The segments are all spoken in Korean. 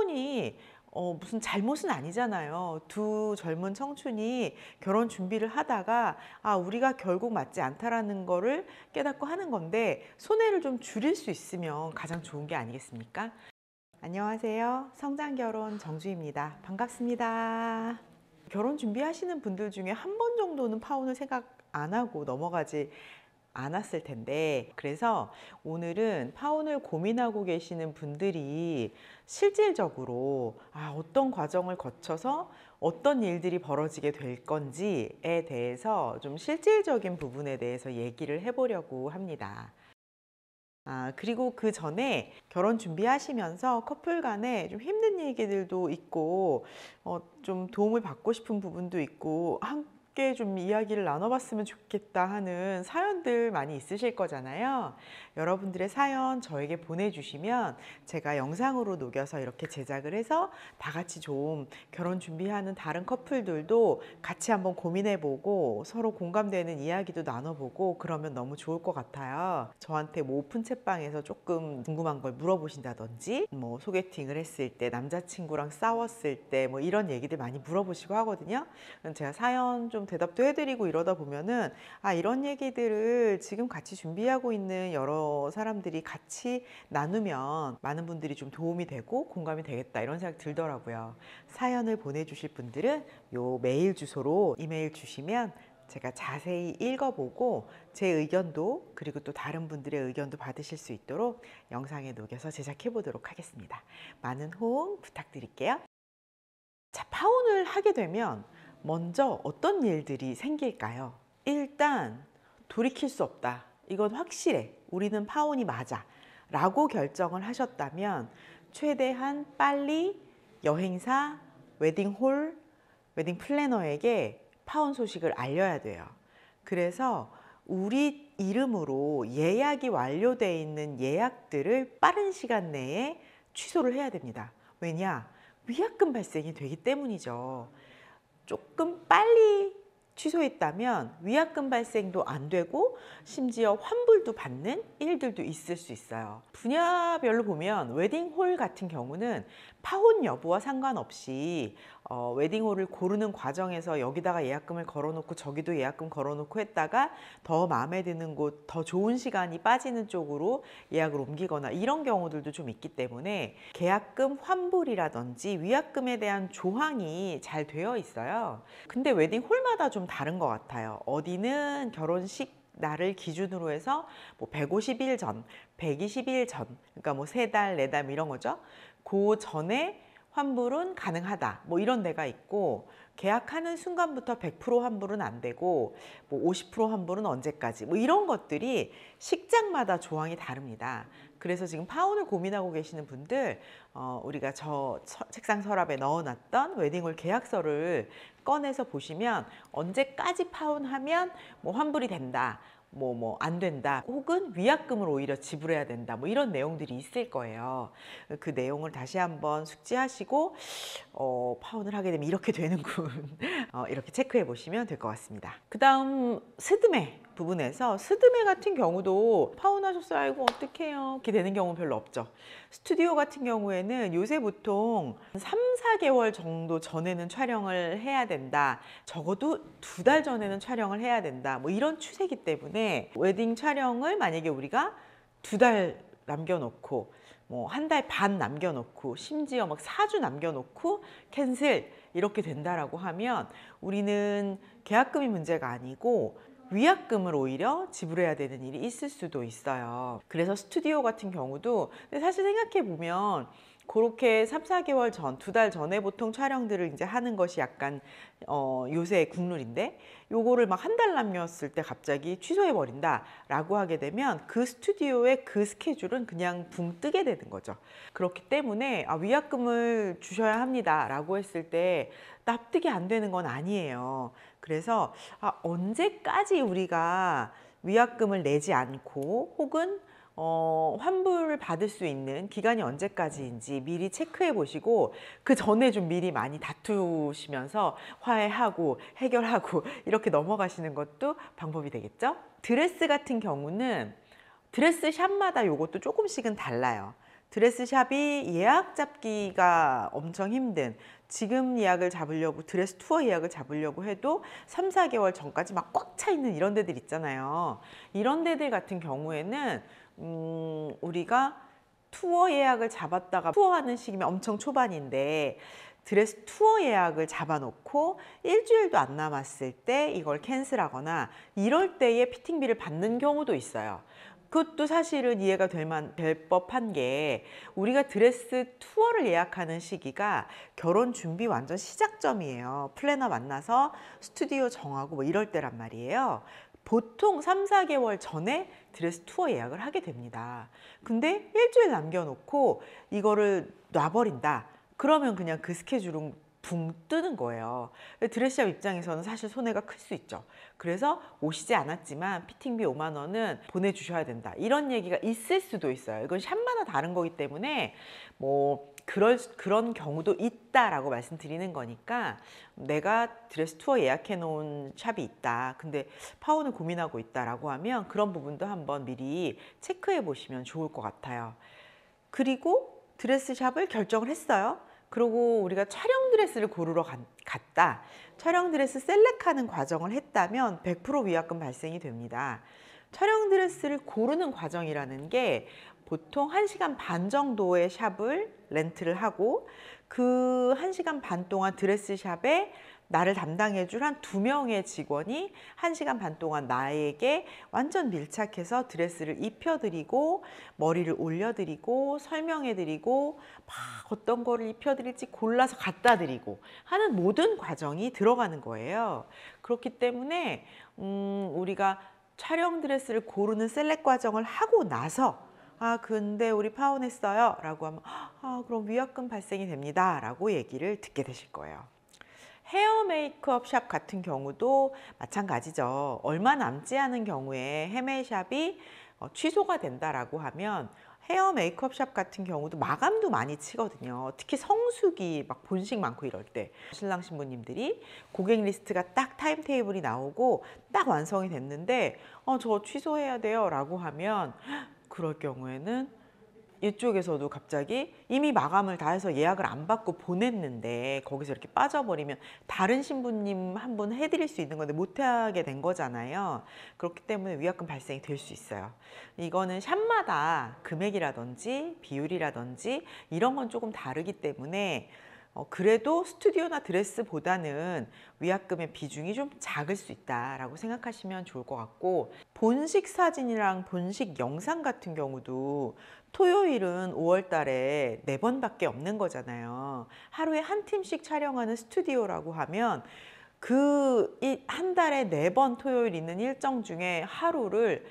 파혼이 무슨 잘못은 아니잖아요. 두 젊은 청춘이 결혼 준비를 하다가 우리가 결국 맞지 않다라는 거를 깨닫고 하는 건데, 손해를 좀 줄일 수 있으면 가장 좋은 게 아니겠습니까? 안녕하세요. 성장결혼 정주입니다. 반갑습니다. 결혼 준비하시는 분들 중에 한 번 정도는 파혼을 생각 안 하고 넘어가지 않았을 텐데, 그래서 오늘은 파혼을 고민하고 계시는 분들이 실질적으로 어떤 과정을 거쳐서 어떤 일들이 벌어지게 될 건지에 대해서 좀 실질적인 부분에 대해서 얘기를 해보려고 합니다. 그리고 그 전에 결혼 준비하시면서 커플 간에 좀 힘든 얘기들도 있고, 좀 도움을 받고 싶은 부분도 있고, 함께 좀 이야기를 나눠봤으면 좋겠다 하는 사연들 많이 있으실 거잖아요. 여러분들의 사연 저에게 보내주시면 제가 영상으로 녹여서 이렇게 제작을 해서 다 같이 좀 결혼 준비하는 다른 커플들도 같이 한번 고민해보고 서로 공감되는 이야기도 나눠보고 그러면 너무 좋을 것 같아요. 저한테 뭐 오픈 채방에서 조금 궁금한 걸 물어보신다든지, 뭐 소개팅을 했을 때 남자친구랑 싸웠을 때 뭐 이런 얘기들 많이 물어보시고 하거든요. 제가 사연 좀 대답도 해드리고 이러다 보면은 이런 얘기들을 지금 같이 준비하고 있는 여러 사람들이 같이 나누면 많은 분들이 좀 도움이 되고 공감이 되겠다, 이런 생각 들더라고요. 사연을 보내주실 분들은 요 메일 주소로 이메일 주시면 제가 자세히 읽어보고 제 의견도, 그리고 또 다른 분들의 의견도 받으실 수 있도록 영상에 녹여서 제작해 보도록 하겠습니다. 많은 호응 부탁드릴게요. 자, 파혼을 하게 되면 먼저 어떤 일들이 생길까요? 일단 돌이킬 수 없다, 이건 확실해, 우리는 파혼이 맞아 라고 결정을 하셨다면 최대한 빨리 여행사, 웨딩홀, 웨딩 플래너에게 파혼 소식을 알려야 돼요. 그래서 우리 이름으로 예약이 완료되어 있는 예약들을 빠른 시간 내에 취소를 해야 됩니다. 왜냐? 위약금 발생이 되기 때문이죠. 조금 빨리 취소했다면 위약금 발생도 안 되고 심지어 환불도 받는 일들도 있을 수 있어요. 분야별로 보면 웨딩홀 같은 경우는 파혼 여부와 상관없이 웨딩홀을 고르는 과정에서 여기다가 예약금을 걸어놓고 저기도 예약금 걸어놓고 했다가 더 마음에 드는 곳, 더 좋은 시간이 빠지는 쪽으로 예약을 옮기거나 이런 경우들도 좀 있기 때문에 계약금 환불이라든지 위약금에 대한 조항이 잘 되어 있어요. 근데 웨딩홀마다 좀 다른 것 같아요. 어디는 결혼식 날을 기준으로 해서 뭐 150일 전, 120일 전, 그러니까 뭐 3달, 4달 이런 거죠. 그 전에 환불은 가능하다, 뭐 이런 데가 있고, 계약하는 순간부터 100% 환불은 안 되고 뭐 50% 환불은 언제까지, 뭐 이런 것들이 식장마다 조항이 다릅니다. 그래서 지금 파혼을 고민하고 계시는 분들, 우리가 저 책상 서랍에 넣어놨던 웨딩홀 계약서를 꺼내서 보시면 언제까지 파혼하면 뭐 환불이 된다, 뭐 안 된다, 혹은 위약금을 오히려 지불해야 된다, 뭐 이런 내용들이 있을 거예요. 그 내용을 다시 한번 숙지하시고 파혼을 하게 되면 이렇게 되는군 이렇게 체크해 보시면 될 것 같습니다. 그 다음 스드메 부분에서, 스드메 같은 경우도 파혼하셨어요, 아이고 어떡해요 이렇게 되는 경우는 별로 없죠. 스튜디오 같은 경우에는 요새 보통 3-4개월 정도 전에는 촬영을 해야 된다, 적어도 2달 전에는 촬영을 해야 된다, 뭐 이런 추세이기 때문에 웨딩 촬영을 만약에 우리가 2달 남겨놓고 뭐 1달 반 남겨놓고 심지어 막 4주 남겨놓고 캔슬 이렇게 된다라고 하면 우리는 계약금이 문제가 아니고 위약금을 오히려 지불해야 되는 일이 있을 수도 있어요. 그래서 스튜디오 같은 경우도, 근데 사실 생각해 보면 그렇게 3-4개월 전, 2달 전에 보통 촬영들을 이제 하는 것이 약간 요새 국룰인데, 요거를 막 1달 남겼을 때 갑자기 취소해 버린다 라고 하게 되면 그 스튜디오의 그 스케줄은 그냥 붕 뜨게 되는 거죠. 그렇기 때문에 위약금을 주셔야 합니다 라고 했을 때 납득이 안 되는 건 아니에요. 그래서 언제까지 우리가 위약금을 내지 않고 혹은 환불을 받을 수 있는 기간이 언제까지인지 미리 체크해 보시고, 그 전에 좀 미리 많이 다투시면서 화해하고 해결하고 이렇게 넘어가시는 것도 방법이 되겠죠. 드레스 같은 경우는 드레스 샵마다 요것도 조금씩은 달라요. 드레스샵이 예약 잡기가 엄청 힘든, 지금 예약을 잡으려고 드레스 투어 예약을 잡으려고 해도 3, 4개월 전까지 막 꽉 차 있는 이런 데들 있잖아요. 이런 데들 같은 경우에는 우리가 투어 예약을 잡았다가 투어하는 시기면 엄청 초반인데 드레스 투어 예약을 잡아놓고 일주일도 안 남았을 때 이걸 캔슬하거나 이럴 때에 피팅비를 받는 경우도 있어요. 그것도 사실은 이해가 될 법한 게 우리가 드레스 투어를 예약하는 시기가 결혼 준비 완전 시작점이에요. 플래너 만나서 스튜디오 정하고 뭐 이럴 때란 말이에요. 보통 3, 4개월 전에 드레스 투어 예약을 하게 됩니다. 근데 일주일 남겨놓고 이거를 놔버린다. 그러면 그냥 그 스케줄은 붕 뜨는 거예요. 드레스샵 입장에서는 사실 손해가 클 수 있죠. 그래서 오시지 않았지만 피팅비 5만 원은 보내주셔야 된다. 이런 얘기가 있을 수도 있어요. 이건 샵마다 다른 거기 때문에 뭐 그런 경우도 있다라고 말씀드리는 거니까 내가 드레스 투어 예약해 놓은 샵이 있다. 근데 파혼을 고민하고 있다라고 하면 그런 부분도 한번 미리 체크해 보시면 좋을 것 같아요. 그리고 드레스샵을 결정을 했어요. 그리고 우리가 촬영 드레스를 고르러 갔다. 촬영 드레스 셀렉하는 과정을 했다면 100% 위약금 발생이 됩니다. 촬영 드레스를 고르는 과정이라는 게 보통 1시간 반 정도의 샵을 렌트를 하고 그 1시간 반 동안 드레스샵에 나를 담당해 줄 한 2명의 직원이 1시간 반 동안 나에게 완전 밀착해서 드레스를 입혀드리고 머리를 올려드리고 설명해드리고 막 어떤 거를 입혀드릴지 골라서 갖다 드리고 하는 모든 과정이 들어가는 거예요. 그렇기 때문에 우리가 촬영 드레스를 고르는 셀렉 과정을 하고 나서 근데 우리 파혼했어요 라고 하면 그럼 위약금 발생이 됩니다 라고 얘기를 듣게 되실 거예요. 헤어 메이크업 샵 같은 경우도 마찬가지죠. 얼마 남지 않은 경우에 헤메샵이 취소가 된다라고 하면 헤어 메이크업 샵 같은 경우도 마감도 많이 치거든요. 특히 성수기 막 본식 많고 이럴 때 신랑 신부님들이 고객 리스트가 딱 타임 테이블이 나오고 딱 완성이 됐는데 저 취소해야 돼요 라고 하면 그럴 경우에는 이쪽에서도 갑자기 이미 마감을 다 해서 예약을 안 받고 보냈는데 거기서 이렇게 빠져버리면 다른 신부님 한 분 해드릴 수 있는 건데 못하게 된 거잖아요. 그렇기 때문에 위약금 발생이 될 수 있어요. 이거는 샵마다 금액이라든지 비율이라든지 이런 건 조금 다르기 때문에 그래도 스튜디오나 드레스보다는 위약금의 비중이 좀 작을 수 있다라고 생각하시면 좋을 것 같고, 본식 사진이랑 본식 영상 같은 경우도 토요일은 5월 달에 4번밖에 없는 거잖아요. 하루에 한 팀씩 촬영하는 스튜디오라고 하면 그 한 달에 4번 토요일 있는 일정 중에 하루를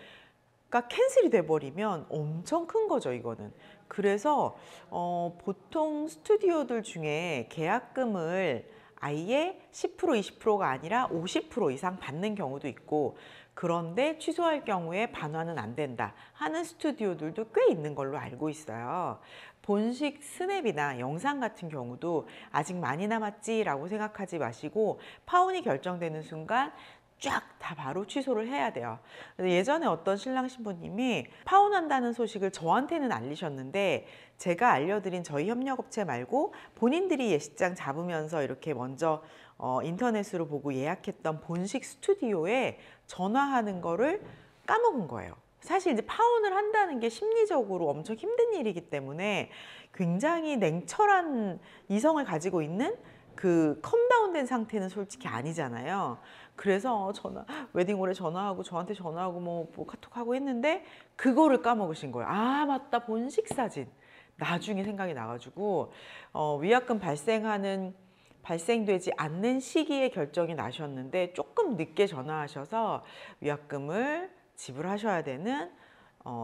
캔슬이 돼버리면 엄청 큰 거죠, 이거는. 그래서 보통 스튜디오들 중에 계약금을 아예 10% 20%가 아니라 50% 이상 받는 경우도 있고, 그런데 취소할 경우에 반환은 안 된다 하는 스튜디오들도 꽤 있는 걸로 알고 있어요. 본식 스냅이나 영상 같은 경우도 아직 많이 남았지라고 생각하지 마시고 파혼이 결정되는 순간 쫙 다 바로 취소를 해야 돼요. 예전에 어떤 신랑 신부님이 파혼한다는 소식을 저한테는 알리셨는데 제가 알려드린 저희 협력업체 말고 본인들이 예식장 잡으면서 이렇게 먼저 인터넷으로 보고 예약했던 본식 스튜디오에 전화하는 거를 까먹은 거예요. 사실 이제 파혼을 한다는 게 심리적으로 엄청 힘든 일이기 때문에 굉장히 냉철한 이성을 가지고 있는 그 컴다운된 상태는 솔직히 아니잖아요. 그래서 웨딩홀에 전화하고 저한테 전화하고 뭐 카톡하고 했는데 그거를 까먹으신 거예요. 맞다, 본식 사진. 나중에 생각이 나가지고 위약금 발생되지 않는 시기에 결정이 나셨는데 조금 늦게 전화하셔서 위약금을 지불하셔야 되는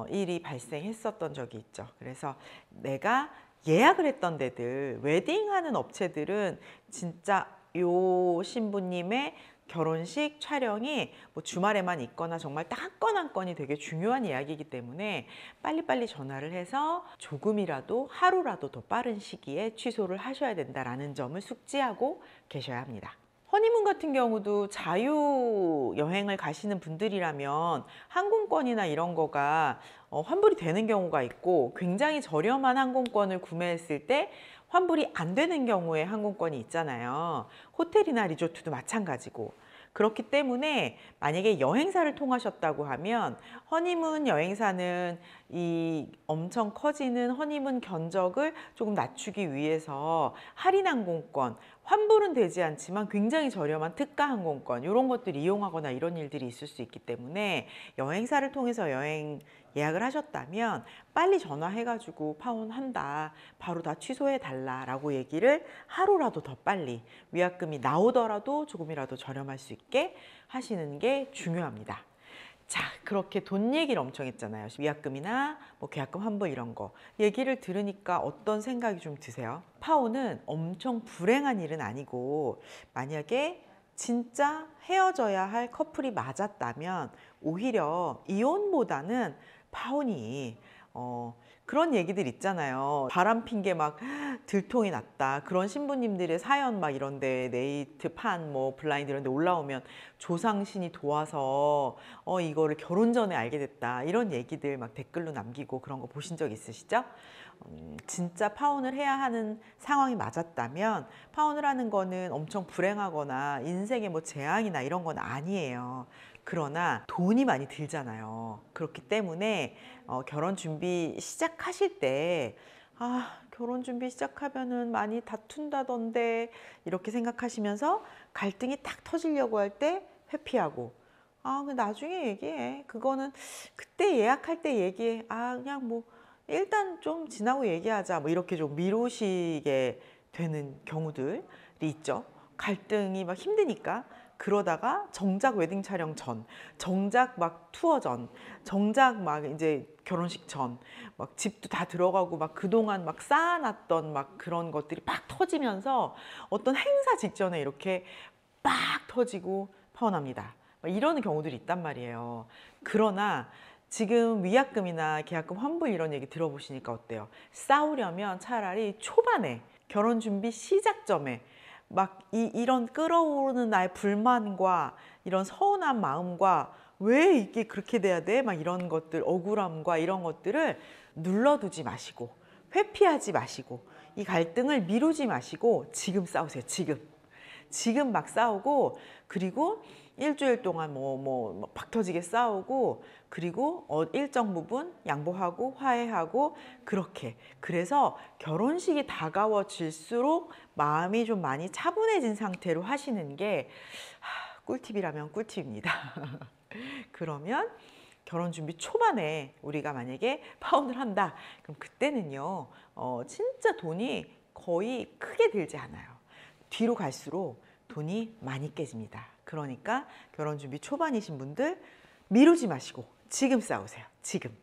일이 발생했었던 적이 있죠. 그래서 내가 예약을 했던 데들, 웨딩하는 업체들은 진짜 요 신부님의 결혼식 촬영이 뭐 주말에만 있거나 정말 딱 한 건 한 건이 되게 중요한 이야기이기 때문에 빨리빨리 전화를 해서 조금이라도 하루라도 더 빠른 시기에 취소를 하셔야 된다는 점을 숙지하고 계셔야 합니다. 허니문 같은 경우도 자유 여행을 가시는 분들이라면 항공권이나 이런 거가 환불이 되는 경우가 있고, 굉장히 저렴한 항공권을 구매했을 때 환불이 안 되는 경우에 항공권이 있잖아요. 호텔이나 리조트도 마찬가지고. 그렇기 때문에 만약에 여행사를 통하셨다고 하면 허니문 여행사는 이 엄청 커지는 허니문 견적을 조금 낮추기 위해서 할인 항공권, 환불은 되지 않지만 굉장히 저렴한 특가 항공권, 이런 것들 이용하거나 이런 일들이 있을 수 있기 때문에 여행사를 통해서 여행 예약을 하셨다면 빨리 전화해가지고 파혼한다, 바로 다 취소해달라 라고 얘기를 하루라도 더 빨리, 위약금이 나오더라도 조금이라도 저렴할 수 있게 하시는 게 중요합니다. 자, 그렇게 돈 얘기를 엄청 했잖아요. 위약금이나 뭐 계약금 환불 이런 거 얘기를 들으니까 어떤 생각이 좀 드세요? 파혼은 엄청 불행한 일은 아니고, 만약에 진짜 헤어져야 할 커플이 맞았다면 오히려 이혼보다는 파혼이 그런 얘기들 있잖아요. 바람 핀 게 막 들통이 났다, 그런 신부님들의 사연 막 이런데 네이트판 뭐 블라인드 이런 데 올라오면 조상신이 도와서 이거를 결혼 전에 알게 됐다, 이런 얘기들 막 댓글로 남기고 그런 거 보신 적 있으시죠? 진짜 파혼을 해야 하는 상황이 맞았다면 파혼을 하는 거는 엄청 불행하거나 인생의 뭐 재앙이나 이런 건 아니에요. 그러나 돈이 많이 들잖아요. 그렇기 때문에 결혼 준비 시작하실 때 결혼 준비 시작하면은 많이 다툰다던데 이렇게 생각하시면서 갈등이 딱 터지려고 할 때 회피하고, 나중에 얘기해, 그거는 그때 예약할 때 얘기해, 그냥 뭐 일단 좀 지나고 얘기하자, 뭐 이렇게 좀 미루시게 되는 경우들이 있죠. 갈등이 막 힘드니까. 그러다가 정작 웨딩 촬영 전, 정작 막 투어 전, 정작 막 이제 결혼식 전, 막 집도 다 들어가고 막 그동안 막 쌓아놨던 막 그런 것들이 막 터지면서 어떤 행사 직전에 이렇게 빡 터지고 파혼합니다. 막 이런 경우들이 있단 말이에요. 그러나 지금 위약금이나 계약금 환불 이런 얘기 들어보시니까 어때요? 싸우려면 차라리 초반에, 결혼 준비 시작점에 막 이런 끓어오르는 나의 불만과 이런 서운한 마음과 왜 이게 그렇게 돼야 돼? 막 이런 것들, 억울함과 이런 것들을 눌러두지 마시고, 회피하지 마시고, 이 갈등을 미루지 마시고 지금 싸우세요. 지금 막 싸우고, 그리고 일주일 동안 박 터지게 싸우고, 그리고 일정 부분 양보하고 화해하고, 그렇게. 그래서 결혼식이 다가워질수록 마음이 좀 많이 차분해진 상태로 하시는 게 꿀팁이라면 꿀팁입니다. 그러면 결혼 준비 초반에 우리가 만약에 파혼을 한다, 그럼 그때는요 진짜 돈이 거의 크게 들지 않아요. 뒤로 갈수록 돈이 많이 깨집니다. 그러니까 결혼 준비 초반이신 분들 미루지 마시고 지금 싸우세요. 지금.